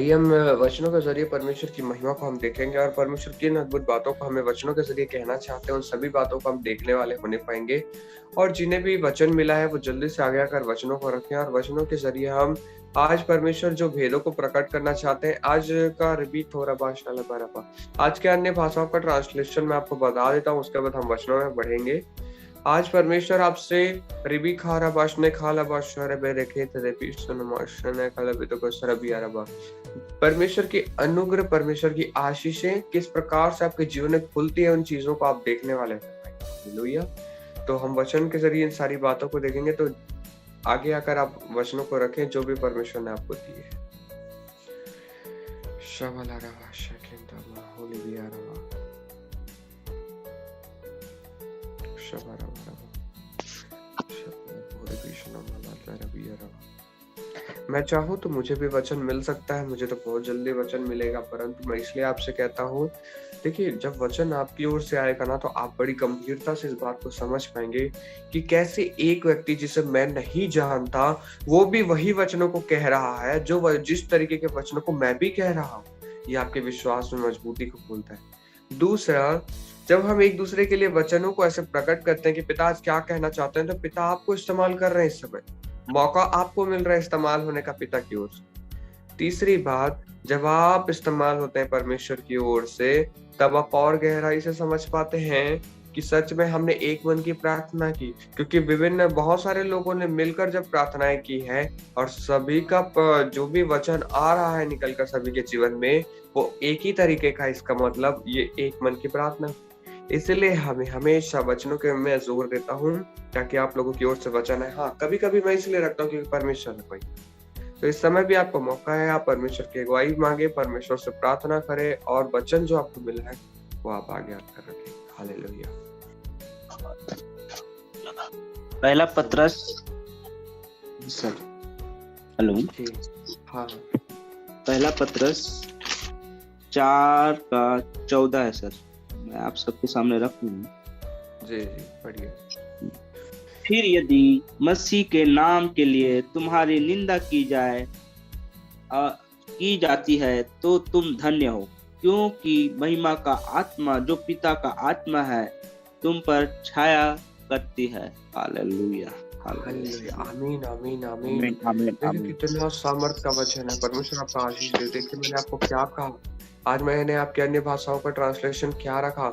आइए हम वचनों के ज़रिए परमेश्वर की महिमा को हम देखेंगे और परमेश्वर किन अद्भुत बातों को हमें वचनों के ज़रिए कहना चाहते हैं, उन सभी बातों को हम देखने वाले होने पाएँगे। और जिन्हें भी वचन मिला है, वो जल्दी से आगे आकर वचनों को रखें और वचनों के ज़रिए हम आज परमेश्वर जो भेदों को प्रकट करना चाहते हैं, आज का रिपीट हो रहा है। आज के अन्य भाषाओं का ट्रांसलेशन मैं आपको बता देता हूँ, उसके बाद हम वचनों में बढ़ेंगे। आज परमेश्वर आपसे रिबी खारा बाशने खाला बाशरे बेरेखे तेरेपी सुनमाशने कलबितो को सरबिया रबा। परमेश्वर की अनुग्रह, परमेश्वर की आशीषें किस प्रकार से आपके जीवन में खुलती है, उन चीजों को आप देखने वाले हैं। हालेलुया। तो हम वचन के जरिए इन सारी बातों को देखेंगे, तो आगे आकर आप वचनों को रखें जो भी परमेश्वर ने आपको दी है। शबला रवा शकिंदा होली बिया रवा शबरा मैं चाहूँ तो मुझे भी वचन मिल सकता है, मुझे तो बहुत जल्दी वचन मिलेगा, परंतु मैं इसलिए आपसे कहता हूँ, देखिए जब वचन आपकी ओर से आएगा ना, तो आप बड़ी गंभीरता से इस बात को समझ पाएंगे कि कैसे एक व्यक्ति जिसे मैं नहीं जानता, वो भी वही वचनों को कह रहा है जो जिस तरीके के वचनों को मैं भी कह रहा हूँ। ये आपके विश्वास में मजबूती को खोलता है। दूसरा, जब हम एक दूसरे के लिए वचनों को ऐसे प्रकट करते हैं कि पिता आज क्या कहना चाहते हैं, तो पिता आपको इस्तेमाल कर रहे हैं। इस समय मौका आपको मिल रहा है इस्तेमाल होने का पिता की ओर से। तीसरी बात, जब आप इस्तेमाल होते हैं परमेश्वर की ओर से, तब आप और गहराई से समझ पाते हैं कि सच में हमने एक मन की प्रार्थना की, क्योंकि बहुत सारे लोगों ने मिलकर जब प्रार्थनाएं की है और सभी का जो भी वचन आ रहा है निकलकर सभी के जीवन में, वो एक ही तरीके का। इसका मतलब ये एक मन की प्रार्थना। इसलिए हमें हमेशा वचनों के मैं जोर देता हूँ, ताकि आप लोगों की ओर से वचन है। हाँ, कभी कभी मैं इसलिए रखता हूँ क्योंकि परमेश्वर है कोई। तो इस समय भी आपको मौका है, आप परमेश्वर की अगुवाई मांगे, परमेश्वर से प्रार्थना करें और वचन जो आपको मिला है वो आप आगे आकर रखें। हालेलुया। पहला पत्रस सर हेलो हाँ, पहला पत्रस 4:14 है सर, मैं आप सबके सामने रखूंगा। जी बढ़िया। फिर यदि मसीह के नाम के लिए तुम्हारी निंदा की जाती है तो तुम धन्य हो, क्योंकि महिमा का आत्मा जो पिता का आत्मा है तुम पर छाया करती है। हालेलुया, आमीन आमीन आमीन आमीन। कितना सामर्थ का वचन है। परमेश्वर आपका आशीष दे। देखिए मैंने आपको क्या कहा, आज मैंने आपके अन्य भाषाओं का ट्रांसलेशन क्या रखा,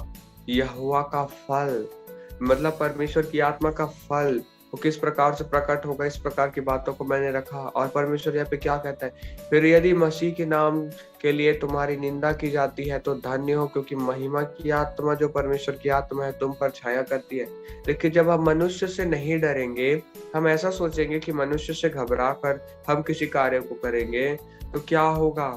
यहोवा का फल, मतलब परमेश्वर की आत्मा का फल वो किस प्रकार से प्रकट होगा, इस प्रकार की बातों को मैंने रखा। और परमेश्वर यहाँ पे क्या कहता है, फिर यदि मसीह के नाम के लिए तुम्हारी निंदा की जाती है तो धन्य हो, क्योंकि महिमा की आत्मा जो परमेश्वर की आत्मा है तुम पर छाया करती है। देखिए जब हम मनुष्य से नहीं डरेंगे, हम ऐसा सोचेंगे कि मनुष्य से घबरा कर हम किसी कार्य को करेंगे, तो क्या होगा?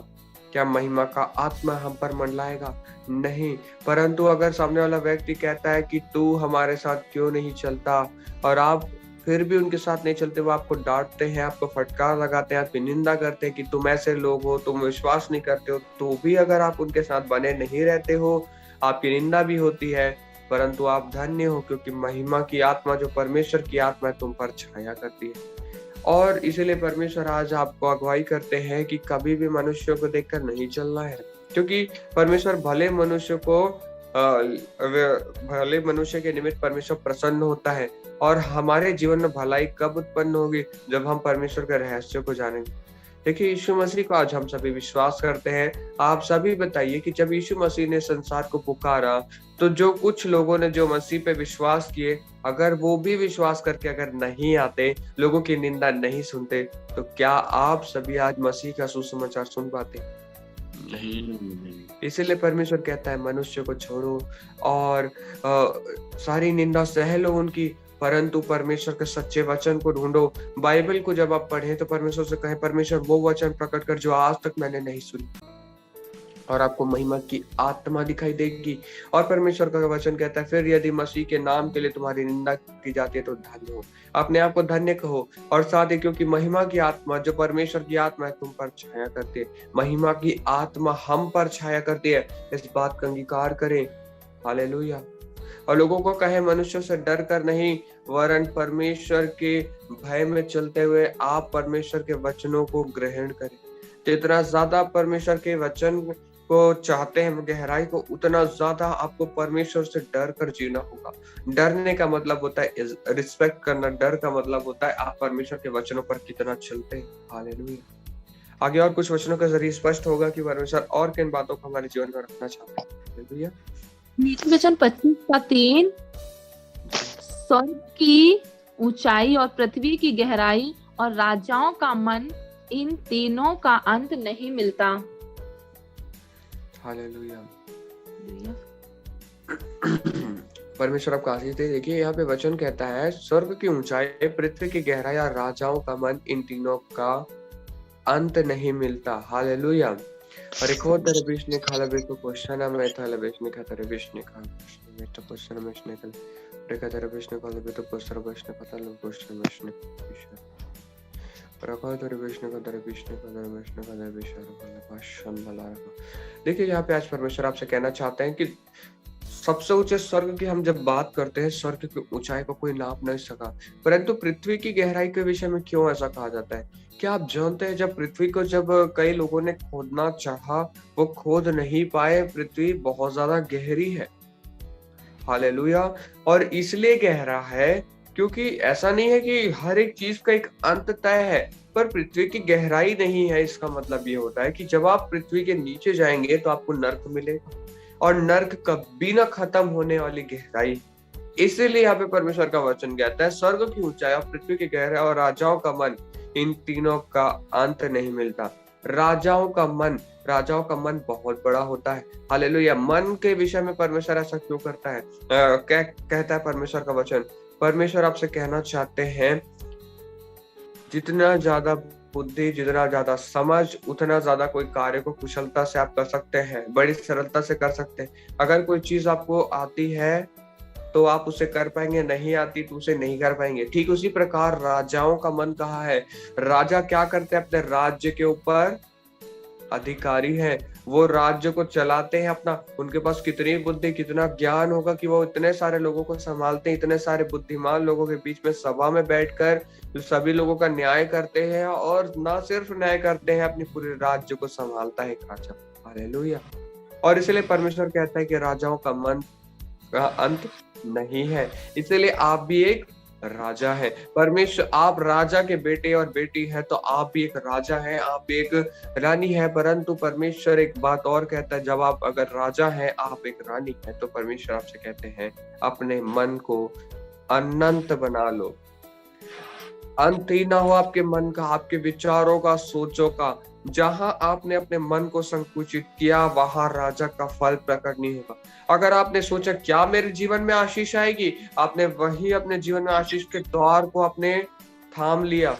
क्या महिमा का आत्मा हम पर मंडलाएगा? नहीं। परंतु अगर सामने वाला व्यक्ति कहता है कि तू हमारे साथ क्यों नहीं चलता, और आप फिर भी उनके साथ नहीं चलते, वो आपको डांटते हैं, आपको फटकार लगाते हैं, आपकी निंदा करते हैं कि तुम ऐसे लोग हो, तुम विश्वास नहीं करते हो, तो भी अगर आप उनके साथ बने नहीं रहते हो, आपकी निंदा भी होती है, परंतु आप धन्य हो, क्योंकि महिमा की आत्मा जो परमेश्वर की आत्मा है तुम पर छाया करती है। और इसीलिए परमेश्वर आज आपको अगुवाई करते हैं कि कभी भी मनुष्यों को देखकर नहीं चलना है, क्योंकि परमेश्वर भले मनुष्य के निमित्त परमेश्वर प्रसन्न होता है। और हमारे जीवन में भलाई कब उत्पन्न होगी? जब हम परमेश्वर के रहस्य को जानेंगे। देखिए यीशु मसीह को आज हम सभी विश्वास करते हैं। आप सभी बताइए कि जब यीशु मसीह ने संसार को पुकारा, तो जो कुछ लोगों ने जो मसीह पे विश्वास किए, अगर वो भी विश्वास करके अगर नहीं आते, लोगों की निंदा नहीं सुनते, तो क्या आप सभी आज मसीह का सुसमाचार सुन पाते? नहीं। इसीलिए परमेश्वर कहता है मनुष्य को छोड़ो और सारी निंदा सह लो उनकी, परंतु परमेश्वर के सच्चे वचन को ढूंढो। बाइबल को जब आप पढ़ें तो परमेश्वर से कहें, परमेश्वर वो वचन प्रकट कर जो आज तक मैंने नहीं सुनी, और आपको महिमा की आत्मा दिखाई देगी। और परमेश्वर का वचन कहता है, फिर यदि मसीह के नाम के लिए तुम्हारी निंदा की जाती है तो धन्य हो। अपने आप को धन्य कहो, और साथ ही क्योंकि महिमा की आत्मा जो परमेश्वर की आत्मा है तुम पर छाया करती है, महिमा की आत्मा हम पर छाया करती है, इस बात का अंगीकार करें। हालेलुया। और लोगों को कहे, मनुष्यों से डर कर नहीं, वरन परमेश्वर के भय में चलते हुए आप परमेश्वर के वचनों को ग्रहण करें। जितना ज्यादा परमेश्वर के वचन को चाहते हैं गहराई को, उतना ज्यादा आपको परमेश्वर से डर कर जीना होगा। डरने का मतलब होता है रिस्पेक्ट करना। डर का मतलब होता है आप परमेश्वर के वचनों पर कितना चलते हैं। हालेलुया। आगे और कुछ वचनों के जरिए स्पष्ट होगा कि परमेश्वर और किन बातों को हमारे जीवन में रखना चाहते हैं। हालेलुया। नीति वचन 25:3, स्वर्ग की ऊंचाई और पृथ्वी की गहराई और राजाओं का मन, इन तीनों का अंत नहीं मिलता। हालेलुया। परमेश्वर आपको आशीष दे। देखिए यहाँ पे वचन कहता है स्वर्ग की ऊंचाई, पृथ्वी की गहराई और राजाओं का मन, इन तीनों का अंत नहीं मिलता। हालेलुया। और एक और तरबिशने खाला बेको क्वेश्चन में था लबेशने का तरबिशने का तो क्वेश्चन में इसने कल रेखा तरबिशने का लबे तो क्वेश्चन बशने पता लो क्वेश्चन बशने रखा तरबिशने का तरबिशने का तरबिशने का तरबिशने का भाषण भला रखा। देखिए यहाँ पे आज परमेश्वर आपसे कहना चाहते हैं कि सबसे ऊंचे स्वर्ग की हम जब बात करते हैं, स्वर्ग की ऊंचाई को कोई नाप नहीं सका, परंतु पृथ्वी की गहराई के विषय में क्यों ऐसा कहा जाता है? क्या आप जानते हैं जब पृथ्वी को जब कई लोगों ने खोदना चाहा, वो खोद नहीं पाए। पृथ्वी बहुत ज्यादा गहरी है। हालेलुया। और इसलिए गहरा है क्योंकि ऐसा नहीं है कि हर एक चीज का एक अंत तय है, पर पृथ्वी की गहराई नहीं है। इसका मतलब ये होता है कि जब आप पृथ्वी के नीचे जाएंगे तो आपको नर्क मिलेगा, और नर्क कभी ना खत्म होने वाली गहराई। इसीलिए यहाँ पे परमेश्वर का वचन कहता है स्वर्ग की ऊंचाई और पृथ्वी की गहराई और राजाओं का मन, इन तीनों का अंत नहीं मिलता। राजाओं का मन बहुत बड़ा होता है। हालेलुया। मन के विषय में परमेश्वर ऐसा क्यों करता है? कहता है परमेश्वर का वचन, परमेश्वर आपसे कहना चाहते हैं जितना ज्यादा बुद्धि, जितना ज्यादा समझ, उतना ज्यादा कोई कार्य को कुशलता से आप कर सकते हैं, बड़ी सरलता से कर सकते हैं। अगर कोई चीज आपको आती है तो आप उसे कर पाएंगे, नहीं आती तो उसे नहीं कर पाएंगे। ठीक उसी प्रकार राजाओं का मन कहाँ है? राजा क्या करते हैं? अपने राज्य के ऊपर अधिकारी हैं, वो राज्य को चलाते हैं अपना। उनके पास कितनी बुद्धि, कितना ज्ञान होगा कि वो इतने सारे लोगों को संभालते हैं, इतने सारे बुद्धिमान लोगों के बीच में सभा में बैठकर सभी लोगों का न्याय करते हैं। और ना सिर्फ न्याय करते हैं, अपनी पूरे राज्य को संभालता है एक राजा। हालेलुया। और इसलिए परमेश्वर कहता है कि राजाओं का मन का अंत नहीं है। इसलिए आप भी एक राजा है। परमेश्वर, आप राजा के बेटे और बेटी है, तो आप भी एक राजा है, आप भी एक रानी है। परंतु परमेश्वर एक बात और कहता है, जब आप अगर राजा है, आप एक रानी है, तो परमेश्वर आपसे कहते हैं अपने मन को अनंत बना लो। अंत ही ना हो आपके मन का, आपके विचारों का, सोचों का। जहां आपने अपने मन को संकुचित किया, वहां राजा का फल प्रकट नहीं होगा। अगर आपने सोचा क्या मेरे जीवन में आशीष आएगी, आपने वही अपने जीवन में आशीष के द्वार को आपने थाम लिया।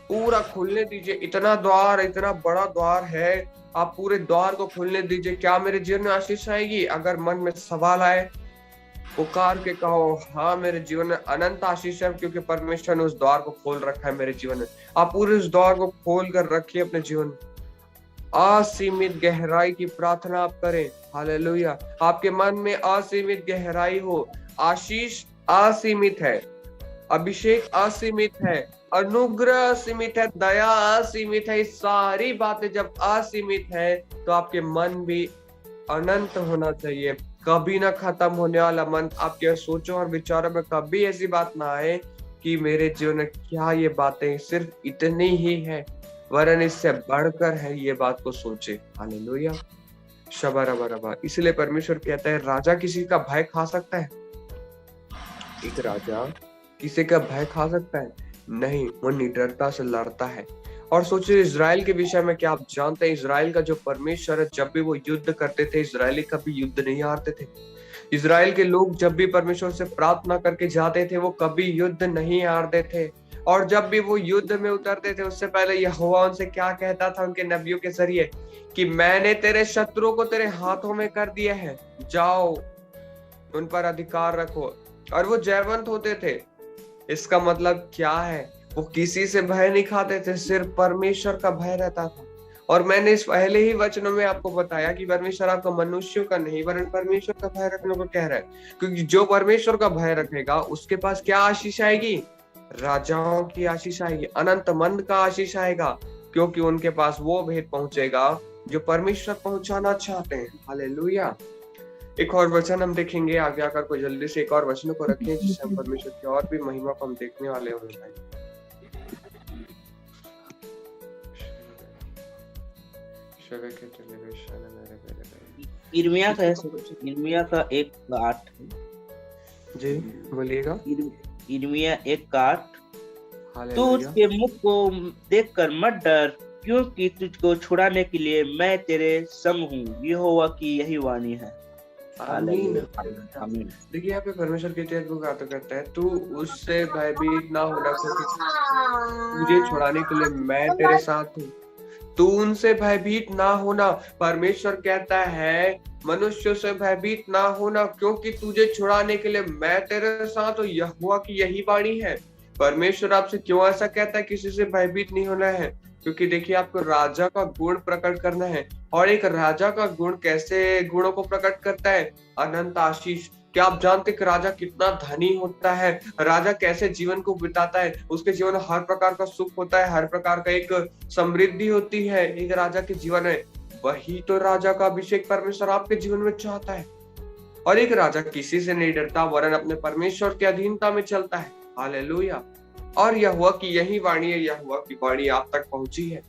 पूरा खुलने दीजिए। इतना द्वार, इतना बड़ा द्वार है, आप पूरे द्वार को खुलने दीजिए। क्या मेरे जीवन में आशीष आएगी? अगर मन में सवाल आए, पुकार के कहो हाँ, मेरे जीवन में अनंत आशीष है, क्योंकि परमेश्वर ने उस द्वार को खोल रखा है मेरे जीवन में। आप पूरे उस द्वार को खोल कर रखिए अपने जीवन में। असीमित गहराई की प्रार्थना आप करें। हालेलुया। आपके मन में असीमित गहराई हो। आशीष असीमित है, अभिषेक असीमित है, अनुग्रह असीमित है, दया असीमित है। ये सारी बातें जब असीमित है तो आपके मन भी अनंत होना चाहिए, कभी ना खत्म होने वाला मन। आपके सोचों और विचारों में कभी ऐसी बात ना आए कि मेरे जीवन में क्या ये बातें सिर्फ इतनी ही है, वरन इससे बढ़कर है, ये बात को सोचे। हालेलुया। शबरबरबा। इसलिए परमेश्वर कहता है राजा किसी का भय खा सकता है? एक राजा किसी का भय खा सकता है? नहीं, वो निडरता से लड़ता है। और सोचिए इजराइल के विषय में, क्या आप जानते हैं इजराइल का जो परमेश्वर है, जब भी वो युद्ध करते थे, इजरायली कभी युद्ध नहीं हारते थे। इजराइल के लोग जब भी परमेश्वर से प्रार्थना करके जाते थे, वो कभी युद्ध नहीं हारते थे। और जब भी वो युद्ध में उतरते थे, उससे पहले यहोवा उनसे क्या कहता था उनके नबियों के जरिए कि मैंने तेरे शत्रुओं को तेरे हाथों में कर दिया है, जाओ उन पर अधिकार रखो। और वो जयवंत होते थे। इसका मतलब क्या है? वो किसी से भय नहीं खाते थे, सिर्फ परमेश्वर का भय रहता था। और मैंने इस पहले ही वचनों में आपको बताया कि परमेश्वर आपको मनुष्यों का नहीं, वरन परमेश्वर का भय रखने को कह रहा है। क्योंकि जो परमेश्वर का भय रखेगा, उसके पास क्या आशीष आएगी? राजाओं की आशीष आएगी, अनंत मन का आशीष आएगा। क्योंकि उनके पास वो भेद पहुंचेगा जो परमेश्वर पहुंचाना चाहते हैं। हालेलुया। एक और वचन हम देखेंगे आगे आकर को, जल्दी से एक और वचन को रखें जिससे हम परमेश्वर की और भी महिमा को हम देखने वाले हों भाई। इर्मिया का 1:8 जी बोलिएगा। इर्मिया 1:8 तू हालेलुया। उसके मुख को देखकर मत डर, क्योंकि तुझको छुड़ाने के लिए मैं तेरे संग हूँ, यहोवा की यही वाणी है। आमीन। हालेलुया। आमीन। देखिए यहाँ पे परमेश्वर की तेज बात करता है, तू उससे भयभीत ना होना, क्योंकि तुझे छुड़ाने के लिए मैं तेरे साथ हूँ। तू उनसे भयभीत ना होना। परमेश्वर कहता है मनुष्यों से भयभीत ना होना, क्योंकि तुझे छुड़ाने के लिए मैं तेरे साथ हूँ, यहोवा की यही वाणी है। परमेश्वर आपसे क्यों ऐसा कहता है किसी से भयभीत नहीं होना है? क्योंकि देखिए आपको राजा का गुण प्रकट करना है। और एक राजा का गुण कैसे गुणों को प्रकट करता है? अनंत आशीष। क्या आप जानते कि राजा कितना धनी होता है? राजा कैसे जीवन को बिताता है? उसके जीवन में हर प्रकार का सुख होता है, हर प्रकार का एक समृद्धि होती है एक राजा के जीवन में। वही तो राजा का अभिषेक परमेश्वर आपके जीवन में चाहता है। और एक राजा किसी से नहीं डरता, वरन अपने परमेश्वर की अधीनता में चलता है। हालेलुया। और यहोवा की यही वाणी है, यहोवा की वाणी आप तक पहुंची है।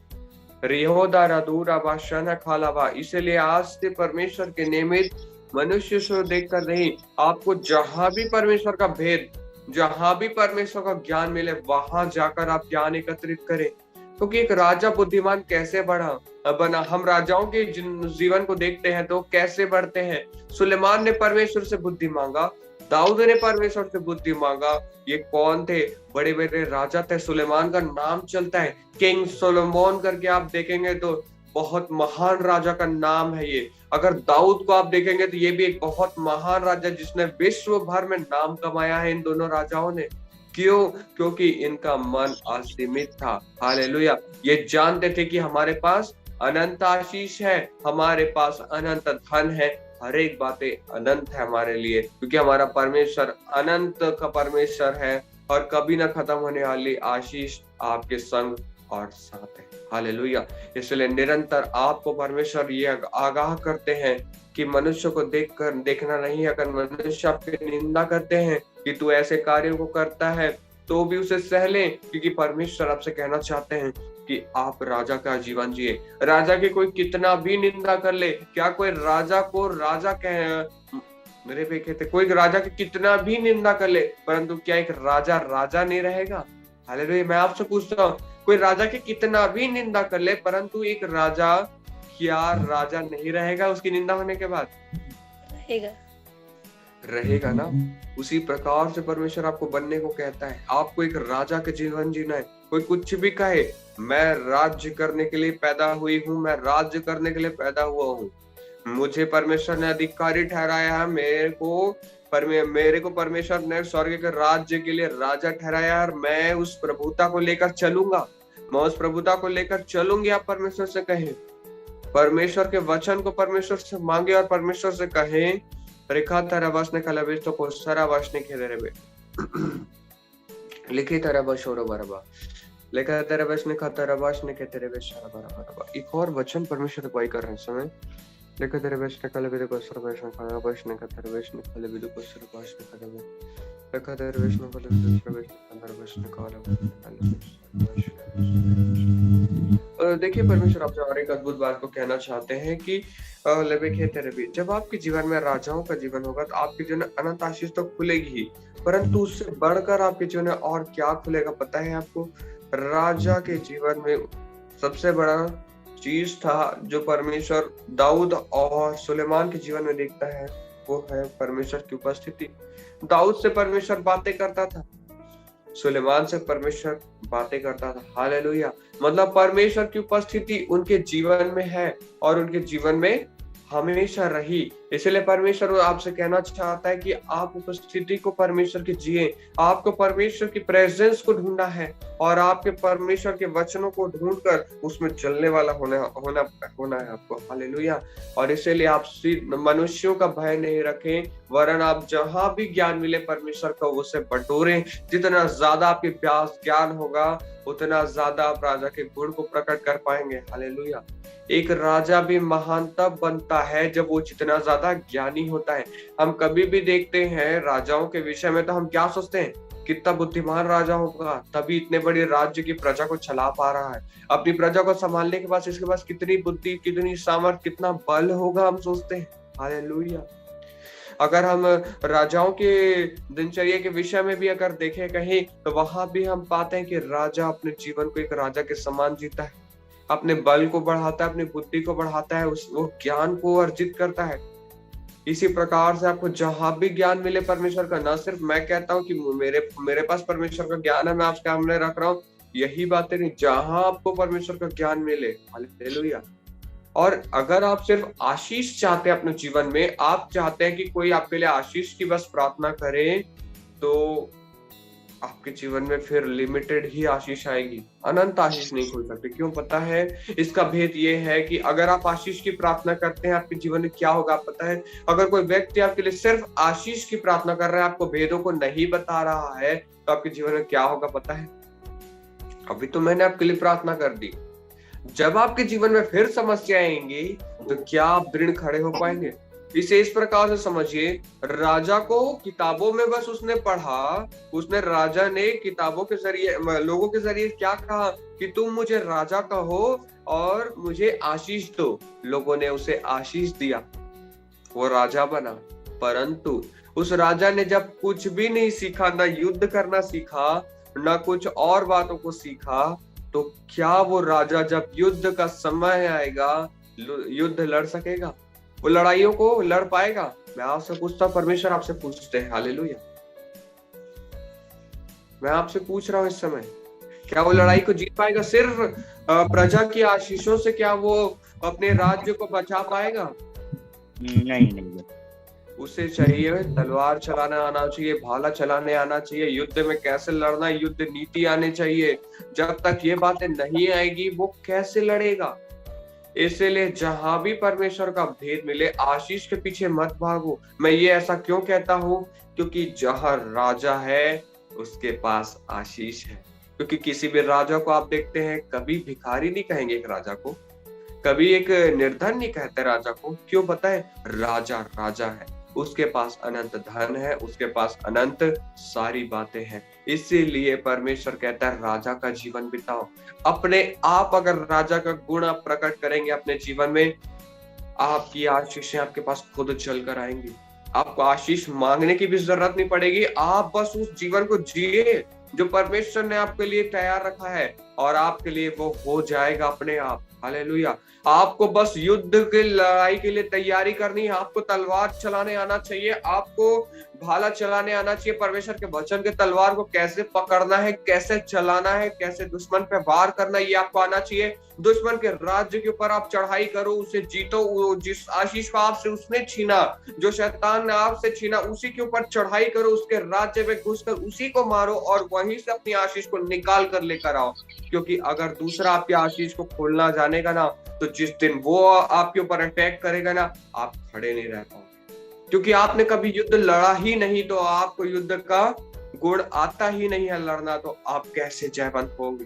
इसलिए आज से परमेश्वर के निमित्त मनुष्य से देखकर नहीं, आपको जहां भी परमेश्वर का भेद, जहां भी परमेश्वर का ज्ञान मिले, वहां जाकर आप ज्ञान एकत्रित करें। क्योंकि एक राजा बुद्धिमान कैसे बना, हम राजाओं के जीवन को देखते हैं तो कैसे बढ़ते हैं। सुलेमान ने परमेश्वर से बुद्धि मांगा, दाऊद ने परमेश्वर से बुद्धि मांगा। ये कौन थे? बड़े बड़े राजा थे। सुलेमान का नाम चलता है, किंग सोलोमन करके आप देखेंगे तो बहुत महान राजा का नाम है ये। अगर दाऊद को आप देखेंगे तो ये भी एक बहुत महान राजा जिसने विश्व भर में नाम कमाया है इन दोनों राजाओं ने। क्यों? क्योंकि इनका मन असीमित था। हालेलुया। ये जानते थे कि हमारे पास अनंत आशीष है, हमारे पास अनंत धन है, हर एक बातें अनंत है हमारे लिए, क्योंकि हमारा परमेश्वर अनंत का परमेश्वर है और कभी ना खत्म होने वाली आशीष आपके संग और साथ है। हालेलुया। इसलिए निरंतर आपको परमेश्वर ये आगाह करते हैं कि मनुष्य को देखना नहीं है। अगर मनुष्य आपकी निंदा करते हैं कि तू ऐसे कार्यों को करता है तो भी उसे सह ले, क्योंकि परमेश्वर आपसे कहना चाहते हैं कि आप राजा का जीवन जिए। राजा की कोई कितना भी निंदा कर ले, क्या कोई राजा को राजा मेरे पे कहते, कोई राजा की कितना भी निंदा कर ले, परंतु क्या एक राजा राजा नहीं रहेगा? हालेलुया। मैं आपसे पूछता हूँ, कोई राजा की कितना भी निंदा कर ले, परंतु एक राजा क्या राजा नहीं रहेगा उसकी निंदा होने के बाद? रहेगा ना। उसी प्रकार से परमेश्वर आपको बनने को कहता है। आपको एक राजा के जीवन जीना है। कोई कुछ भी कहे, मैं राज्य करने के लिए पैदा हुई हूँ, मैं राज्य करने के लिए पैदा हुआ हूँ, मुझे परमेश्वर ने अधिकारी ठहराया है, मेरे को परमेश्वर ने स्वर्ग के राज्य के लिए राजा ठहराया और मैं उस प्रभुता को लेकर चलूंगा, मैं उस प्रभुता को लेकर चलूंगी। आप परमेश्वर से कहें, परमेश्वर के वचन को परमेश्वर से मांगे और परमेश्वर से कहें, रेखा तरवासने कलवेश तो को सरावासने खेले रे लिखी तरबश और बरबा लेखा तरबश ने खतरबाश ने कहते रे बेशरा बरबा। एक और वचन परमेश्वर अगुवाई कर रहे हैं समय। लेखा तरबश ने कलवेश को सरबश ने खतरबाश ने खतरबाश ने कलवेश को सरबाश ने खतरबाश लेखा तरबश ने कलवेश सरबश ने खतरबाश ने कलवेश। देखिए परमेश्वर आपसे और एक अद्भुत बात को कहना चाहते हैं कि जब आपके जीवन में राजाओं का जीवन होगा तो आपके जीवन में अनंत आशीष तो खुलेगी ही, परंतु उससे बढ़कर आपके जीवन में और क्या खुलेगा पता है आपको? राजा के जीवन में सबसे बड़ा चीज था जो परमेश्वर दाऊद और सुलेमान के जीवन में देखता है, वो है परमेश्वर की उपस्थिति। दाऊद से परमेश्वर बातें करता था, सुलेमान से परमेश्वर बातें करता था। हालेलुया। मतलब परमेश्वर की उपस्थिति उनके जीवन में है और उनके जीवन में हमेशा रही। इसलिए परमेश्वर आपसे कहना चाहता है कि आप उपस्थिति को परमेश्वर की जिए, आपको परमेश्वर की प्रेजेंस को ढूंढना है और आपके परमेश्वर के वचनों को ढूंढकर उसमें चलने वाला होना है आपको। हालेलुया। और इसीलिए आप मनुष्यों का भय नहीं रखें, वरन आप जहां भी ज्ञान मिले परमेश्वर का उसे बटोरें। जितना ज्यादा आपके पास ज्ञान होगा उतना ज्यादा आप राजा के गुण को प्रकट कर पाएंगे। हालेलुया। एक राजा भी महान तब बनता है जब वो जितना ज्यादा ज्ञानी होता है। हम कभी भी देखते हैं राजाओं के विषय में तो हम क्या सोचते हैं, कितना बुद्धिमान राजा होगा तभी इतने बड़े राज्य की प्रजा को चला पा रहा है, अपनी प्रजा को संभालने के बाद इसके पास कितनी बुद्धि, कितनी सामर्थ, कितना बल होगा, हम सोचते हैं। हालेलुया। अगर हम राजाओं के दिनचर्या के विषय में भी अगर देखें कहीं, तो वहां भी हम पाते हैं कि राजा अपने जीवन को एक राजा के समान जीता है, अपने बल को बढ़ाता है, अपनी बुद्धि को बढ़ाता है, वो ज्ञान को अर्जित करता है। इसी प्रकार से आपको जहां भी ज्ञान मिले परमेश्वर का, ना सिर्फ मैं कहता हूँ कि मेरे पास परमेश्वर का ज्ञान है, मैं आपके सामने रख रहा हूँ, यही बातें नहीं, जहां आपको परमेश्वर का ज्ञान मिले। हालेलुया। और अगर आप सिर्फ आशीष चाहते हैं अपने जीवन में, आप चाहते हैं कि कोई आपके लिए आशीष की बस प्रार्थना करे, तो आपके जीवन में फिर लिमिटेड ही आशीष आएगी, अनंत आशीष नहीं खोल सकते। क्यों पता है? इसका भेद ये है कि अगर आप आशीष की प्रार्थना करते हैं, आपके जीवन में क्या होगा पता है? अगर कोई व्यक्ति आपके लिए सिर्फ आशीष की प्रार्थना कर रहा है, आपको भेदों को नहीं बता रहा है, तो आपके जीवन में क्या होगा पता है? अभी तो मैंने आपके लिए प्रार्थना कर दी, जब आपके जीवन में फिर समस्या आएंगी तो क्या आप दृढ़ खड़े हो पाएंगे? इसे इस प्रकार से समझिए, राजा को किताबों में बस उसने पढ़ा, उसने राजा ने किताबों के जरिए, लोगों के जरिए क्या कहा कि तुम मुझे राजा कहो और मुझे आशीष दो। लोगों ने उसे आशीष दिया, वो राजा बना। परंतु उस राजा ने जब कुछ भी नहीं सीखा, ना युद्ध करना सीखा, ना कुछ और बातों को सीखा, तो क्या वो राजा जब युद्ध का समय आएगा युद्ध लड़ सकेगा? वो लड़ाइयों को लड़ पाएगा? मैं आपसे पूछता हूं, परमेश्वर आपसे पूछते हैं। हालेलुया। मैं आपसे पूछ रहा हूं इस समय, क्या वो लड़ाई को जीत पाएगा? सिर्फ प्रजा की आशीषों से क्या वो अपने राज्य को बचा पाएगा? नहीं। उसे चाहिए तलवार चलाना आना चाहिए, भाला चलाने आना चाहिए, युद्ध में कैसे लड़ना, युद्ध नीति आनी चाहिए। जब तक ये बातें नहीं आएगी वो कैसे लड़ेगा? इसलिए जहां भी परमेश्वर का भेद मिले, आशीष के पीछे मत भागो। मैं ये ऐसा क्यों कहता हूँ? क्योंकि जहां राजा है उसके पास आशीष है। क्योंकि किसी भी राजा को आप देखते हैं, कभी भिखारी नहीं कहेंगे एक राजा को, कभी एक निर्धन नहीं कहते राजा को। क्यों पता है? राजा राजा है, उसके पास अनंत धन है, उसके पास अनंत सारी बातें हैं। इसीलिए परमेश्वर कहता है राजा का जीवन बिताओ। अपने आप अगर राजा का गुण आप प्रकट करेंगे अपने जीवन में, आपकी आशीषें आपके पास खुद चल कर आएंगी। आपको आशीष मांगने की भी जरूरत नहीं पड़ेगी, आप बस उस जीवन को जिए जो परमेश्वर ने आपके लिए तैयार रखा है, और आपके लिए वो हो जाएगा अपने आप। हालेलुया। आपको बस युद्ध की लड़ाई के लिए तैयारी करनी है, आपको तलवार चलाने आना चाहिए, आपको भाला चलाने आना चाहिए। परमेश्वर के वचन के तलवार को कैसे पकड़ना है, कैसे चलाना है, कैसे दुश्मन पे वार करना है, ये आपको आना चाहिए। दुश्मन के राज्य के ऊपर आप चढ़ाई करो, उसे जीतो। जिस आशीष को आपसे उसने छीना, जो शैतान ने आपसे छीना, उसी के ऊपर चढ़ाई करो, उसके राज्य में घुसकर उसी को मारो और वहीं से अपनी आशीष को निकाल कर लेकर आओ। क्योंकि अगर दूसरा आपकी आशीष को खोलना जानेगा ना, तो जिस दिन वो आपके ऊपर अटैक करेगा ना, आप खड़े नहीं रह पाओगे। क्योंकि आपने कभी युद्ध लड़ा ही नहीं, तो आपको युद्ध का गुण आता ही नहीं है लड़ना, तो आप कैसे जयवंत होंगे?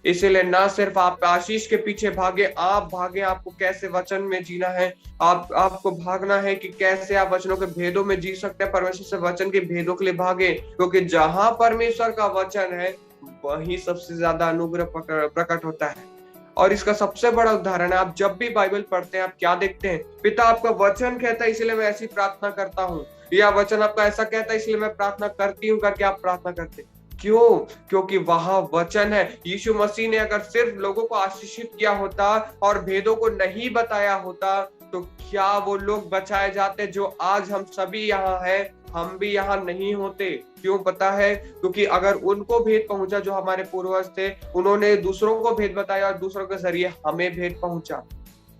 इसीलिए ना सिर्फ आप आशीष के पीछे भागे, आप भागे आपको कैसे वचन में जीना है। आपको भागना है कि कैसे आप वचनों के भेदों में जी सकते हैं। परमेश्वर से वचन के भेदों के लिए भागे, क्योंकि जहां परमेश्वर का वचन है वही सबसे ज्यादा अनुग्रह प्रकट होता है। और इसका सबसे बड़ा उदाहरण है, आप जब भी बाइबल पढ़ते हैं आप क्या देखते हैं? पिता आपका वचन कहता है इसलिए मैं ऐसी प्रार्थना करता हूँ, या वचन आपका ऐसा कहता है इसलिए मैं प्रार्थना करती हूँ करके आप प्रार्थना करते हैं। क्यों? क्योंकि वहां वचन है। यीशु मसीह ने अगर सिर्फ लोगों को आशीषित किया होता और भेदों को नहीं बताया होता, तो क्या वो लोग बचाए जाते जो आज हम सभी यहाँ हैं? हम भी यहाँ नहीं होते। क्यों पता है? क्योंकि अगर उनको भेद पहुंचा जो हमारे पूर्वज थे, उन्होंने दूसरों को भेद बताया और दूसरों के जरिए हमें भेद पहुंचा।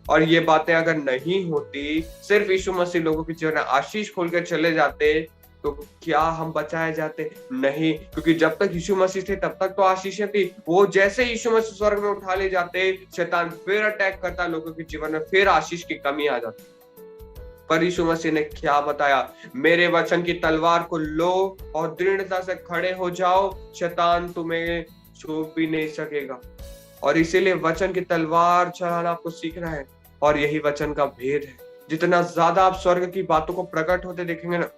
और ये बातें अगर नहीं होती, सिर्फ यीशु मसीह लोगों के जीवन में आशीष खोल कर चले जाते, तो क्या हम बचाए जाते? नहीं, क्योंकि जब तक यीशु मसीह थे तब तक तो आशीषें थी। वो जैसे यीशु मसीह स्वर्ग में उठा ले जाते, शैतान फिर अटैक करता लोगों के जीवन में, फिर आशीष की कमी आ जाती। पर यीशु मसीह ने क्या बताया? मेरे वचन की तलवार को लो और दृढ़ता से खड़े हो जाओ, शैतान तुम्हें छू भी नहीं सकेगा। और इसीलिए वचन की तलवार चलाना आपको सीखना है, और यही वचन का भेद है। जितना ज्यादा आप स्वर्ग की बातों को प्रकट होते देखेंगे ना,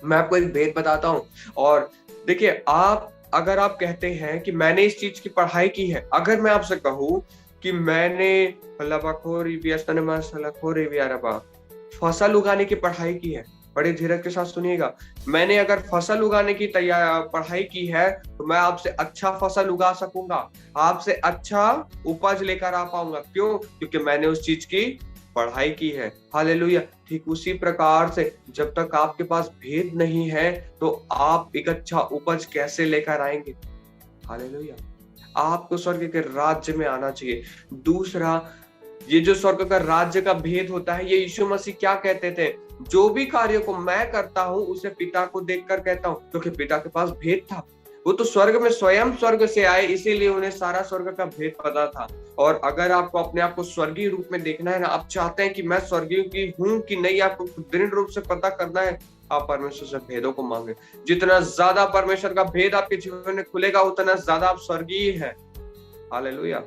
मैं आपको एक भेद बताता हूँ। और देखिए, अगर आप कहते हैं कि मैंने इस चीज की पढ़ाई की है, अगर मैं आपसे कहूँ कि मैंने फसल उगाने की पढ़ाई की है, बड़े धीरज के साथ सुनिएगा, मैंने अगर फसल उगाने की पढ़ाई की है, तो मैं आपसे अच्छा फसल उगा सकूंगा, आपसे अच्छा उपज लेकर आ पाऊंगा। क्यों? क्योंकि मैंने उस चीज की पढ़ाई की है। हालेलुया। ठीक उसी प्रकार से जब तक आपके पास भेद नहीं है, तो आप एक अच्छा उपज कैसे लेकर आएंगे? हालेलुया। आपको स्वर्ग के राज्य में आना चाहिए। दूसरा, ये जो स्वर्ग का राज्य का भेद होता है, ये यीशु मसीह क्या कहते थे? जो भी कार्य को मैं करता हूँ उसे पिता को देखकर कहता हूँ, क्योंकि पिता के पास भेद था। वो तो स्वर्ग में स्वयं स्वर्ग से आए, इसीलिए उन्हें सारा स्वर्ग का भेद पता था। और अगर आपको अपने आप को स्वर्गीय रूप में देखना है ना, आप चाहते हैं कि मैं स्वर्गीय की हूँ कि नहीं, आपको दृढ़ रूप से पता करना है, आप परमेश्वर से भेदों को मांगे। जितना ज्यादा परमेश्वर का भेद आपके जीवन में खुलेगा, उतना ज्यादा आप स्वर्गीय है। हालेलुया।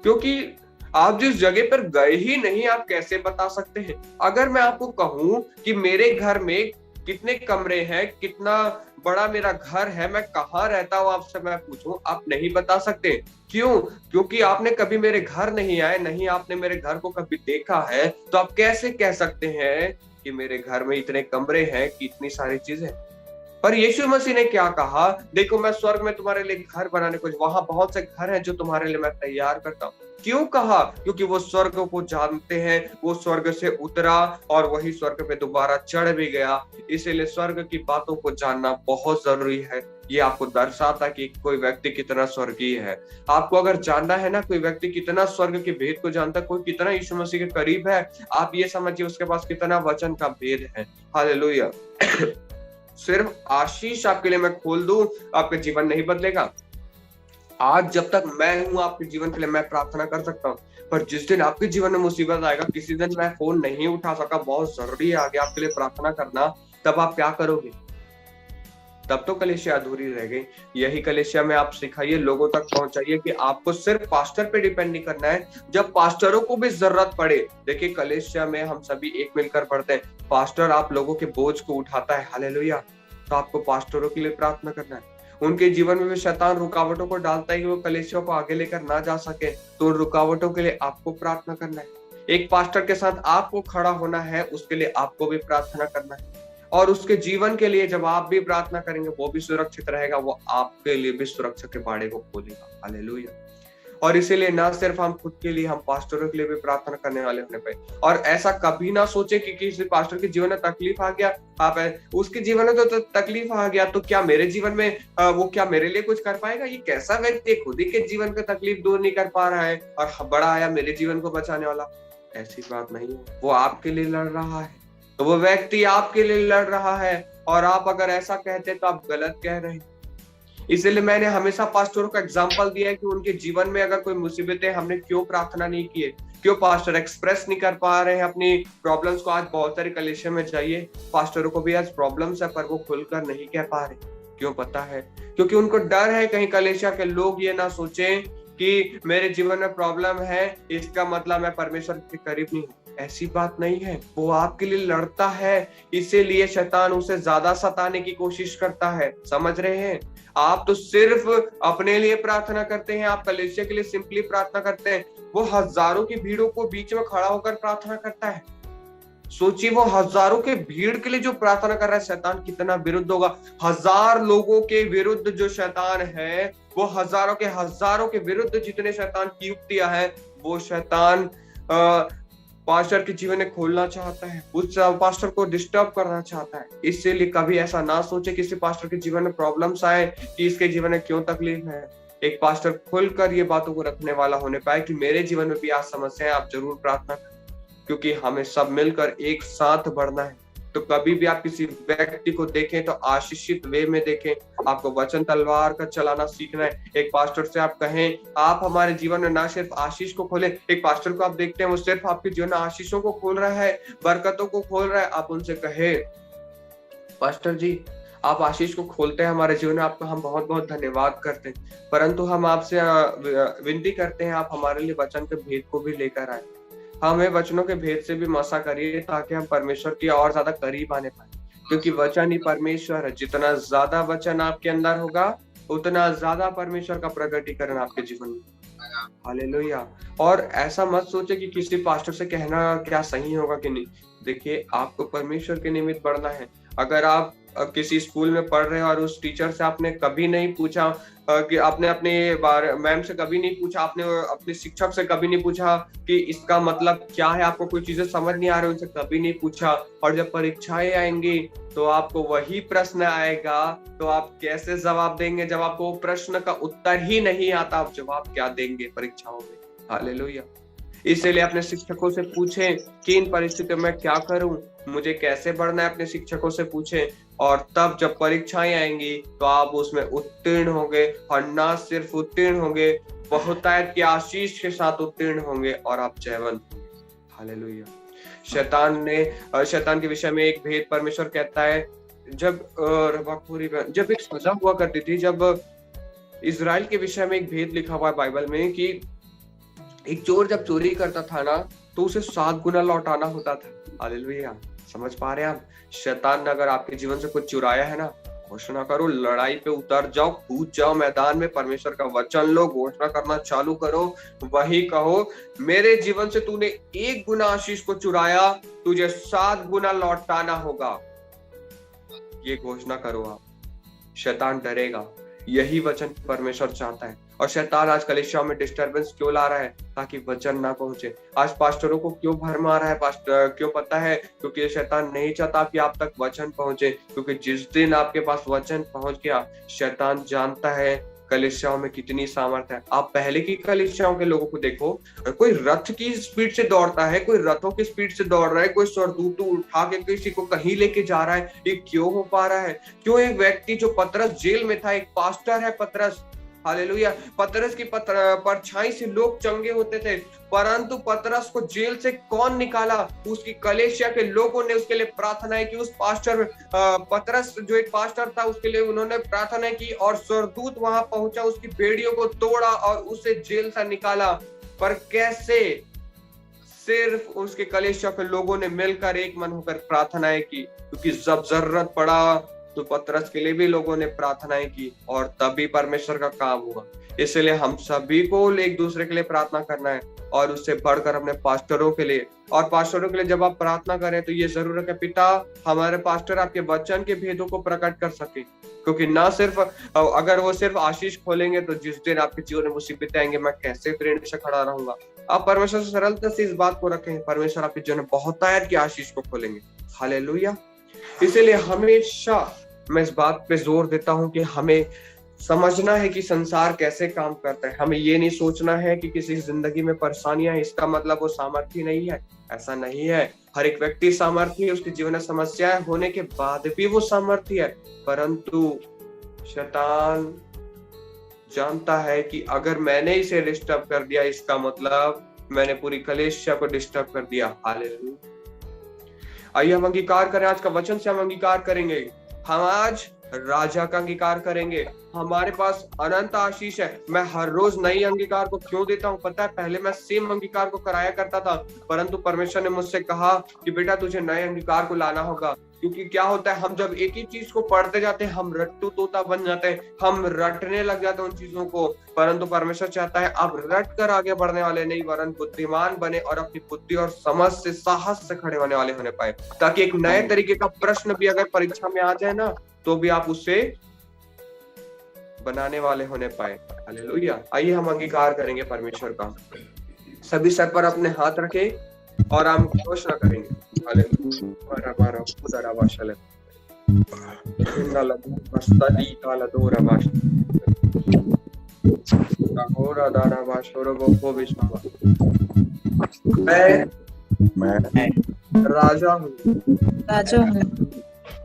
क्योंकि आप जिस जगह पर गए ही नहीं, आप कैसे बता सकते हैं? अगर मैं आपको कहूं कि मेरे घर में कितने कमरे हैं, कितना बड़ा मेरा घर है, मैं कहाँ रहता हूँ, आपसे मैं पूछूं, आप नहीं बता सकते। क्यों? क्योंकि आपने कभी मेरे घर नहीं आए, नहीं आपने मेरे घर को कभी देखा है, तो आप कैसे कह सकते हैं कि मेरे घर में इतने कमरे हैं, कि इतनी सारी चीजें। पर यीशु मसीह ने क्या कहा? देखो, मैं स्वर्ग में तुम्हारे लिए घर बनाने को, वहां बहुत से घर हैं जो तुम्हारे लिए मैं तैयार करता हूँ। क्यों कहा? क्योंकि वो स्वर्ग को जानते हैं, वो स्वर्ग से उतरा और वही स्वर्ग पे दोबारा चढ़ भी गया। इसीलिए स्वर्ग की बातों को जानना बहुत जरूरी है। ये आपको दर्शाता कि कोई व्यक्ति कितना स्वर्गीय है। आपको अगर जानना है ना, कोई व्यक्ति कितना स्वर्ग के भेद को जानता है, कोई कितना यीशु मसीह के करीब है, आप ये समझिए उसके पास कितना वचन का भेद है। हालेलुया। सिर्फ आशीष आपके लिए मैं खोल दूं, आपका जीवन नहीं बदलेगा। आज जब तक मैं हूं आपके जीवन के लिए, मैं प्रार्थना कर सकता हूं, पर जिस दिन आपके जीवन में मुसीबत आएगा, किसी दिन मैं फोन नहीं उठा सका, बहुत जरूरी है आगे आपके लिए प्रार्थना करना, तब आप क्या करोगे? तब तो कलीसिया अधूरी रह गई। यही कलीसिया में आप सिखाइए, लोगों तक पहुंचाइए कि आपको सिर्फ पास्टर पे डिपेंड नहीं करना है, जब पास्टरों को भी जरूरत पड़े। देखिए, कलीसिया में हम सभी एक मिलकर पढ़ते हैं, पास्टर आप लोगों के बोझ को उठाता है। हालेलुया। तो आपको पास्टरों के लिए प्रार्थना करना है। उनके जीवन में भी शैतान रुकावटों को डालता है कि वो कलीसिया को आगे लेकर ना जा सके, तो उन रुकावटों के लिए आपको प्रार्थना करना है। एक पास्टर के साथ आपको खड़ा होना है, उसके लिए आपको भी प्रार्थना करना है। और उसके जीवन के लिए जब आप भी प्रार्थना करेंगे, वो भी सुरक्षित रहेगा, वो आपके लिए भी सुरक्षा के बाड़े को खोलेगा। हालेलुया। और इसीलिए ना सिर्फ हम खुद के लिए, हम पास्टरों के लिए भी प्रार्थना करने वाले होने पे। और ऐसा कभी ना सोचे कि किसी पास्टर के जीवन में तकलीफ आ गया, आप उसके जीवन में तो तकलीफ आ गया, तो क्या मेरे जीवन में वो क्या मेरे लिए कुछ कर पाएगा? ये कैसा व्यक्ति खुद ही के जीवन का तकलीफ दूर नहीं कर पा रहा है और बड़ा आया मेरे जीवन को बचाने वाला? ऐसी बात नहीं है। वो आपके लिए लड़ रहा है, तो वो व्यक्ति आपके लिए लड़ रहा है, और आप अगर ऐसा कहते तो आप गलत कह रहे हैं। इसलिए मैंने हमेशा पास्टरों का एग्जाम्पल दिया है कि उनके जीवन में अगर कोई मुसीबतें, हमने क्यों प्रार्थना नहीं की है, क्यों पास्टर एक्सप्रेस नहीं कर पा रहे हैं अपनी प्रॉब्लम्स को। आज बहुत सारे कलीसिया में जाइए, पास्टरों को भी आज प्रॉब्लम्स है, पर वो खुलकर नहीं कह पा रहे। क्यों पता है? क्योंकि उनको डर है कहीं कलीसिया के लोग ये ना सोचें कि मेरे जीवन में प्रॉब्लम है, इसका मतलब मैं परमेश्वर के करीब नहीं हूँ। ऐसी बात नहीं है। वो आपके लिए लड़ता है, इसीलिए शैतान उसे ज्यादा सताने की कोशिश करता है। समझ रहे हैं? आप तो सिर्फ अपने लिए प्रार्थना करते हैं, आप कलीसिया के लिए सिंपली प्रार्थना करते हैं। वो हजारों की भीड़ों को बीच में खड़ा होकर प्रार्थना करता है। सोचिए, वो हजारों के भीड़ के लिए जो प्रार्थना कर रहा है, शैतान कितना विरुद्ध होगा। हजार लोगों के विरुद्ध जो शैतान है, वो हजारों के विरुद्ध जितने शैतान की युक्तियां है, वो शैतान पास्टर के जीवन में खोलना चाहता है, उस पास्टर को डिस्टर्ब करना चाहता है। इसीलिए कभी ऐसा ना सोचे किसी पास्टर के जीवन में प्रॉब्लम्स आए कि इसके जीवन में क्यों तकलीफ है। एक पास्टर खुलकर ये बातों को रखने वाला होने पाए कि मेरे जीवन में भी आज समस्या है, आप जरूर प्रार्थना करें, क्योंकि हमें सब मिलकर एक साथ बढ़ना है। तो कभी भी आप किसी व्यक्ति को देखें तो आशीषित वे में देखें। आपको वचन तलवार का चलाना सीखना है। एक पास्टर से आप कहें, आप हमारे जीवन में ना सिर्फ आशीष को खोले, एक पास्टर को आप देखते हैं वो सिर्फ आपके जीवन में आशीषों को खोल रहा है, बरकतों को खोल रहा है, आप उनसे कहे, पास्टर जी आप आशीष को खोलते हैं हमारे जीवन में, आपका हम बहुत बहुत धन्यवाद करते हैं, परंतु हम आपसे विनती करते हैं आप हमारे लिए वचन के भेद को भी लेकर आए। हमें वचनों के भेद से भी मसा करिए ताकि हम परमेश्वर की और ज्यादा करीब आने पाए, क्योंकि वचन ही परमेश्वर है। जितना ज्यादा वचन आपके अंदर होगा उतना ज्यादा परमेश्वर का प्रकटीकरण आपके जीवन में। हालेलुया। और ऐसा मत सोचे कि किसी पास्टर से कहना क्या सही होगा कि नहीं। देखिए, आपको परमेश्वर के निमित्त बढ़ना है। अगर आप किसी स्कूल में पढ़ रहे हो और उस टीचर से आपने कभी नहीं पूछा कि आपने अपने मैम से कभी नहीं पूछा, आपने अपने शिक्षक से कभी नहीं पूछा कि इसका मतलब क्या है, आपको कोई चीजें समझ नहीं आ रही, उनसे कभी नहीं पूछा, और जब परीक्षाएं आएंगी तो आपको वही प्रश्न आएगा, तो आप कैसे जवाब देंगे? जब आपको वो प्रश्न का उत्तर ही नहीं आता, आप जवाब क्या देंगे परीक्षाओं में? हालेलुया। इसीलिए अपने शिक्षकों से पूछें कि इन परिस्थितियों में क्या करूं, मुझे कैसे बढ़ना है, अपने शिक्षकों से पूछें, और तब जब परीक्षाएं आएंगी तो आप उसमें उत्तीर्ण होंगे, और ना सिर्फ उत्तीर्ण होंगे, बहुतायत की आशीष के साथ उत्तीर्ण होंगे और आप जयवंत होंगे। हालेलुया। शैतान के विषय में एक भेद परमेश्वर कहता है, जब एक सजा हुआ करती थी, जब इजराइल के विषय में एक भेद लिखा हुआ है बाइबल में कि एक चोर जब चोरी करता था ना तो उसे 7 गुना लौटाना होता था। हालेलुया। समझ पा रहे हैं आप? शैतान ने अगर आपके जीवन से कुछ चुराया है ना, घोषणा करो, लड़ाई पे उतर जाओ, कूद जाओ मैदान में, परमेश्वर का वचन लो, घोषणा करना चालू करो, वही कहो, मेरे जीवन से तूने 1 गुना आशीष को चुराया, तुझे 7 गुना लौटाना होगा। ये घोषणा करो आप। शैतान डरेगा। यही वचन परमेश्वर चाहता है। और शैतान आज कलीसिया में डिस्टरबेंस क्यों ला रहा है? ताकि वचन ना पहुंचे। आज पास्टरों को क्यों भरमा रहा है? पास्टर क्यों? पता है, क्योंकि शैतान नहीं चाहता कि आप तक वचन पहुंचे, क्योंकि जिस दिन आपके पास वचन पहुंच गया, शैतान जानता है कलीसियाओं में कितनी सामर्थ्य है। आप पहले की कलीसियाओं के लोगों को देखो, कोई रथ की स्पीड से दौड़ता है, कोई रथों की स्पीड से दौड़ रहा है, कोई स्वरदूत उठा के किसी को कहीं लेके जा रहा है। ये क्यों हो पा रहा है? क्यों? एक व्यक्ति जो पतरस जेल में था, एक पास्टर है पतरस, हालेलुया, पतरस की परछाई से लोग चंगे होते थे, परंतु पतरस को जेल से कौन निकाला? उसकी कलीसिया के लोगों ने उसके लिए प्रार्थनाएं की। उस पास्टर पतरस जो एक पास्टर था, उसके लिए उन्होंने प्रार्थनाएं की, और स्वर्गदूत वहां पहुंचा, उसकी बेड़ियों को तोड़ा और उसे जेल से निकाला। पर कैसे? सिर्फ उसके कलीसिया के लोगों ने मिलकर एक मन होकर प्रार्थनाएं की, क्योंकि जब जरूरत पड़ा तो पतरस के लिए भी लोगों ने प्रार्थनाएं की, और तभी परमेश्वर का काम हुआ। इसलिए हम सभी को एक दूसरे के लिए प्रार्थना करना है, और उससे बढ़कर अपने पास्टरों के लिए। और पास्टरों के लिए जब आप प्रार्थना करें तो ये जरूर है कि पिता, हमारे पास्टर आपके वचन के भेदों को प्रकट कर सके, क्योंकि ना सिर्फ अगर वो सिर्फ आशीष खोलेंगे तो जिस दिन आपके जीवन में मुसीबतें आएंगे, मैं कैसे प्रेरणा से खड़ा रहूंगा? आप परमेश्वर से सरलता से इस बात को रखें, परमेश्वर आपके जीवन में बहुतायत की आशीष को खोलेंगे। हालेलुया। इसीलिए हमेशा मैं इस बात पे जोर देता हूं कि हमें समझना है कि संसार कैसे काम करता है। हमें ये नहीं सोचना है कि किसी जिंदगी में परेशानियां है, इसका मतलब वो सामर्थ्य नहीं है। ऐसा नहीं है। हर एक व्यक्ति सामर्थ्य है, उसके जीवन में समस्याएं होने के बाद भी वो सामर्थ्य है, परंतु शैतान जानता है कि अगर मैंने इसे डिस्टर्ब कर दिया, इसका मतलब मैंने पूरी कलीसिया को डिस्टर्ब कर दिया। हालेलुया। आइए हम अंगीकार करें, आज का वचन से हम अंगीकार करेंगे। हम आज राजा का अंगीकार करेंगे। हमारे पास अनंत आशीष है। मैं हर रोज नई अंगीकार को क्यों देता हूँ? पता है, पहले मैं सेम अंगीकार को कराया करता था, परंतु परमेश्वर ने मुझसे कहा कि बेटा तुझे नए अंगीकार को लाना होगा। क्योंकि क्या होता है, हम जब एक ही चीज को पढ़ते जाते हैं, हम रट्टू तोता बन जाते हैं, हम रटने लग जाते हैं उन चीजों को। परंतु परमेश्वर चाहता है आप रट कर आगे बढ़ने वाले नहीं, वरन बुद्धिमान बने और अपनी बुद्धि और समझ से, साहस से खड़े होने वाले होने पाए, ताकि एक नए तरीके का प्रश्न भी अगर परीक्षा में आ जाए ना, तो भी आप उससे बनाने वाले होने पाए। हालेलुया। आइए हम अंगीकार करेंगे परमेश्वर का। सभी सर पर अपने हाथ रखें और हम घोषणा करेंगे। Ahora Dana Bashoro Goppo Vishwa। मैं राजा हूँ। राजा हूँ।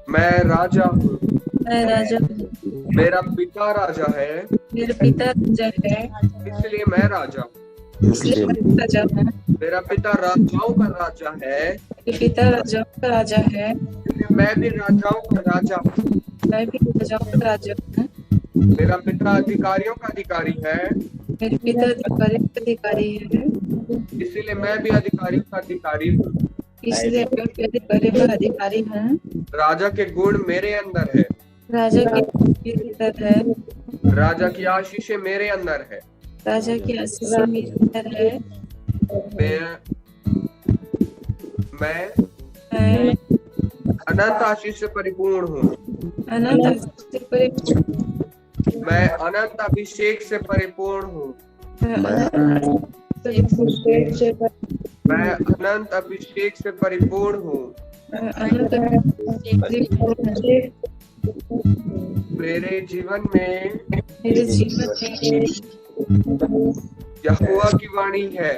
मैं राजा हूँ। मैं राजा हूँ। मेरा पिता राजा है। मेरे पिता राजा है। इसलिए मैं राजा हूँ। इसलिए मैं राजा हूँ। मेरा पिता राजाओं का राजा है। मेरे पिता राजाओं का राजा है। इसलिए मैं भी राजाओं का राजा हूँ। मैं भी राजाओं का राजा हूँ। मेरा पिता अधिकारियों का अधिकारी है। मेरे पिता अधिकारियों का अधिकारी है। इसीलिए मैं भी अधिकारियों का अधिकारी हूँ। इसलिए मैं भी अधिकारियों का अधिकारी हूँ। राजा के गुण मेरे अंदर है। राजा के भीतर है। राजा की आशीषें मेरे अंदर है। राजा की आशीष मेरे अंदर है। मैं अनंत आशीष से परिपूर्ण हूँ। अनंत आशीष से परिपूर्ण। मैं अनंत अभिषेक से परिपूर्ण हूँ। मैं अनंत अभिषेक से परिपूर्ण हूँ। मेरे जीवन में यहोवा की वाणी है।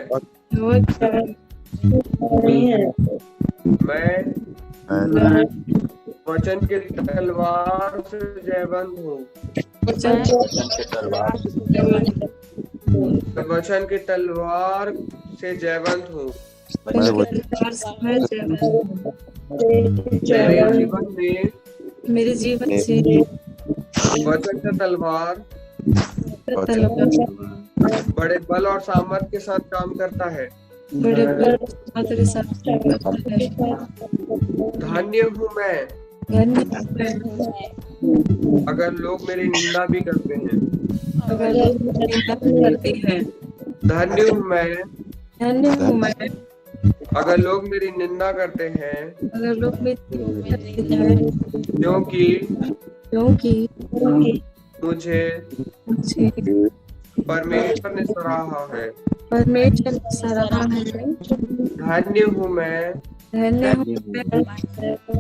मैं वचन के तलवार से जयवंत हूँ। वचन के तलवार से जयवंत हूँ। मेरे जीवन से वचन का तलवार बड़े बल और सामर्थ के साथ काम करता है। धन्य हूँ मैं अगर लोग मेरी निंदा भी करते हैं। धन्य हूँ मैं अगर लोग मेरी निंदा करते हैं। क्योंकि मुझे परमेश्वर ने सराहा है। धन्य हूँ मैं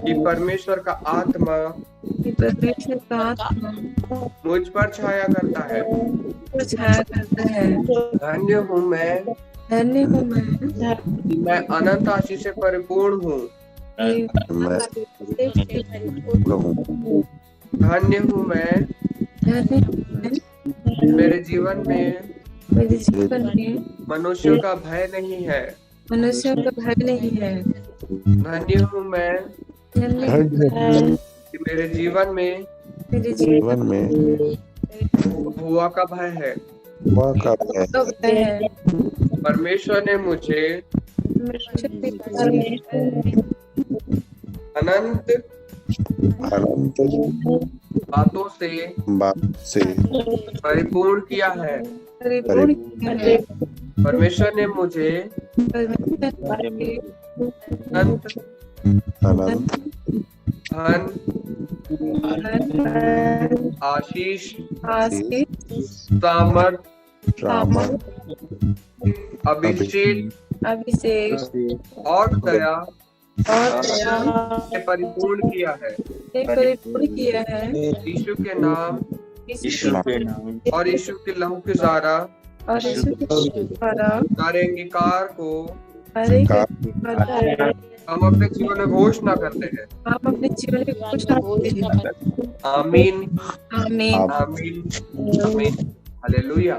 कि परमेश्वर का आत्मा मुझ पर छाया करता है। धन्य हूँ मैं अनंत आशीष से परिपूर्ण हूँ। धन्य हूँ मैं मेरे जीवन में मनुष्यों का भय नहीं है। धन्य हूँ मैं कि मेरे जीवन में हुआ का भय है। परमेश्वर ने मुझे अनंत बातों से परिपूर्ण किया है। परमेश्वर ने मुझे अनंत धन आशीष सामर्थ अभिषेक और दया से परिपूर्ण किया है। यीशु के नाम और यीशु के लहू के द्वारा सारे अंगीकार को हम अपने जीवन में घोषणा करते हैं। आमीन आमीन आमीन। Hallelujah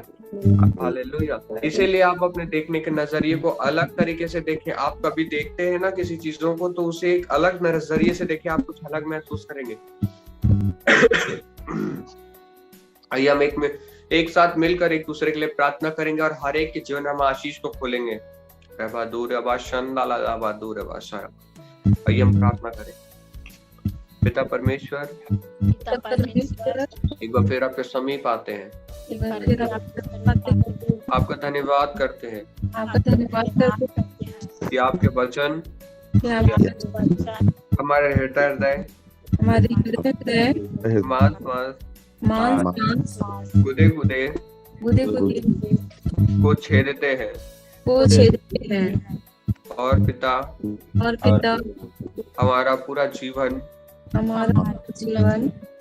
hallelujah. इसीलिए आप अपने देखने के नजरिए को अलग तरीके से देखें। आप कभी देखते हैं ना किसी चीजों को, तो उसे एक अलग नजरिए से देखें, आप कुछ अलग महसूस करेंगे। आइए हम एक साथ मिलकर एक दूसरे के लिए प्रार्थना करेंगे और हर एक के जीवन में हम आशीष को खोलेंगे। आइए हम प्रार्थना करें। पिता परमेश्वर, एक बार फिर आपके समीप आते हैं, आपका धन्यवाद करते हैं कि आपके वचन हमारे हृदय मांस गुदे को छेदते हैं। और पिता हमारा पूरा जीवन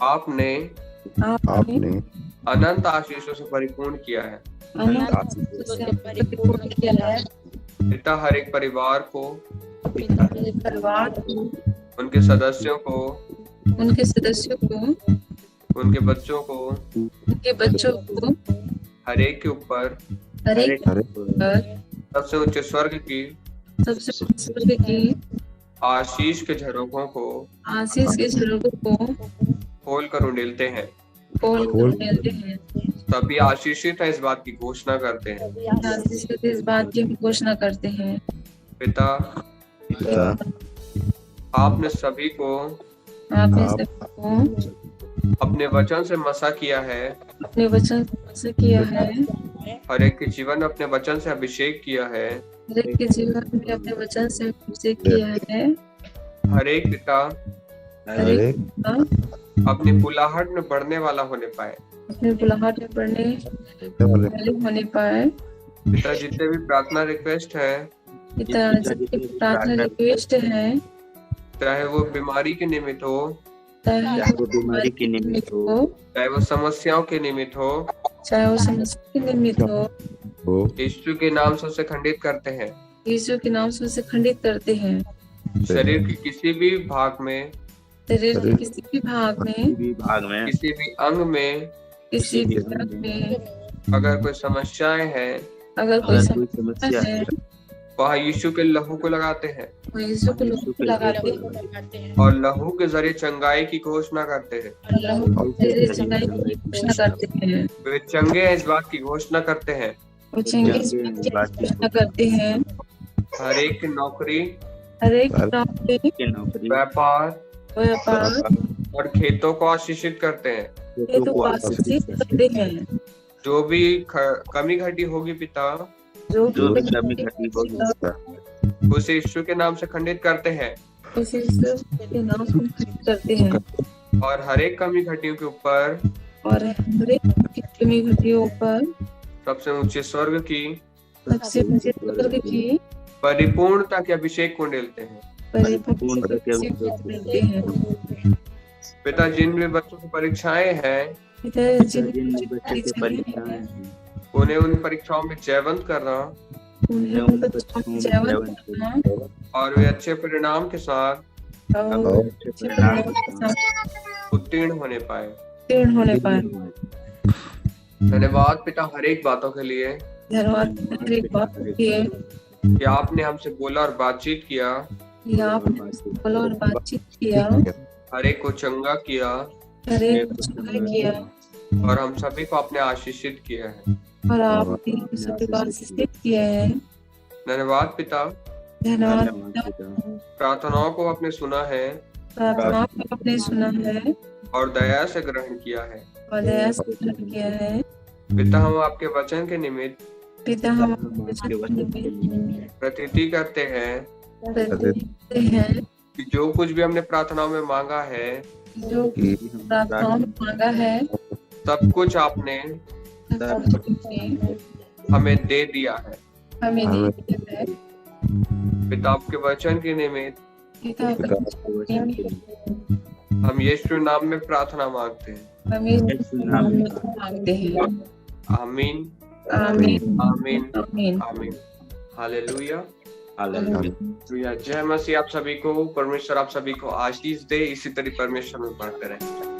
आपने अनंत आशीषों से परिपूर्ण किया है। अनंत आशीषों से परिपूर्ण किया है। पिता हर एक परिवार को, परिवार को, उनके सदस्यों को, उनके सदस्यों को, उनके बच्चों को, उनके बच्चों को, हर एक के ऊपर हर एक पर सबसे ऊंचे स्वर्ग की सबसे स्वर्ग की आशीष के झरोखों को आशीष के झरोखों को खोल कर उंडेलते हैं। खोल कर मिलते हैं। सभी आशीषित है इस बात की घोषणा करते हैं। आशीष से इस बात की घोषणा करते हैं। पिता, आपने सभी को आपने सबको अपने वचन से मसा किया है, अपने वचन से किया है। हर एक के जीवन में अपने वचन से अभिषेक किया है। हर एक के जीवन में अपने वचन से अभिषेक किया है। हर एक पिता हर एक का अपनी बुलाहट में बढ़ने वाला होने पाए। अपने बुलाहट में पढ़ने वाले होने पाए। पिता, जितने भी प्रार्थना रिक्वेस्ट है, पिता जितने प्रार्थना रिक्वेस्ट है, चाहे वो बीमारी के निमित्त हो, चाहे वो बीमारी के निमित्त हो, चाहे वो समस्याओं के निमित्त हो, चाहे वो समस्या के निमित्त हो, यीशु के नाम से उसे खंडित करते हैं। यीशु के नाम से उसे खंडित करते हैं। शरीर के किसी भी भाग में, शरीर के किसी भी भाग में, विभाग में, किसी भी अंग में किसी भी भाग में अगर कोई समस्याएं हैं, अगर कोई अगर कोई समस्या समस्या है, वह यीशु के लहू को लगाते हैं वो यीशु को लहू को लगाते हैं और लहू के जरिए चंगाई की घोषणा करते हैं। और लहू के चंगाई की घोषणा करते हैं। वे चंगे हैं इस बात की घोषणा करते हैं। वो चंगे इस बात की घोषणा करते हैं। हर एक की नौकरी, हर एक नौकरी, के नौकरी, व्यापार व्यापार और खेतों को आशीषित करते हैं। ये तो आशीषित करते हैं। जो भी कमी घटी होगी पिता, जो जो भी कमी घटी होगी, उसे यीशु के नाम से खंडित करते हैं उसे के नाम से खंडित करते हैं। और हर एक कमी घटियों के ऊपर और हर एक कमी घटियों पर सबसे ऊंचे स्वर्ग की सबसे ऊंचे स्वर्ग की परिपूर्णता के अभिषेक को उंडेलते हैं। परिपूर्ण करते हैं। पिता, जिन भी बच्चों की परीक्षाएं हैं, पिता जिन जिन बच्चों की परीक्षाएं परीक्षाएं हैं, हैं, उन्हें उन परीक्षाओं में जयवंत करना उन्हें उन बच्चों को जयवंत करना और वे अच्छे परिणाम के साथ और अच्छे परिणाम के साथ उत्तीर्ण होने पाए। उत्तीर्ण होने पाए। धन्यवाद पिता हर एक बातों के लिए धन्यवाद हर एक बात के लिए कि आपने हमसे बोला और बातचीत किया, कि आपने बोला और बातचीत किया, हर एक को चंगा किया हर एक को चंगा किया और हम सभी को आपने आशीषित किया है। और आपने सभी को आशीषित किया है। धन्यवाद पिता, धन्यवाद। प्रार्थनाओं को आपने सुना है प्रार्थना को आपने सुना है और दया से ग्रहण किया है। और दया से ग्रहण किया है। पिता, हम आपके वचन के निमित्त पिता हम आपके वचन में प्रतीति करते हैं करते हैं कि जो कुछ भी हमने प्रार्थनाओं में मांगा है, जो प्रार्थनाओं में मांगा है, सब कुछ आपने सब कुछ हमें दे दिया है। हमें दे दिया है। पिता, आपके वचन के निमित्त पिता आपके वचन में हम यीशु नाम में प्रार्थना मांगते हैं। हम यीशु नाम में मांगते हैं। आमीन, आमीन, आमीन, आमीन। आमीन। Hallelujah, hallelujah. जय मसीह। आप सभी को, परमेश्वर आप सभी को आशीष दे। इसी तरह परमेश्वर में बढ़ते रहे।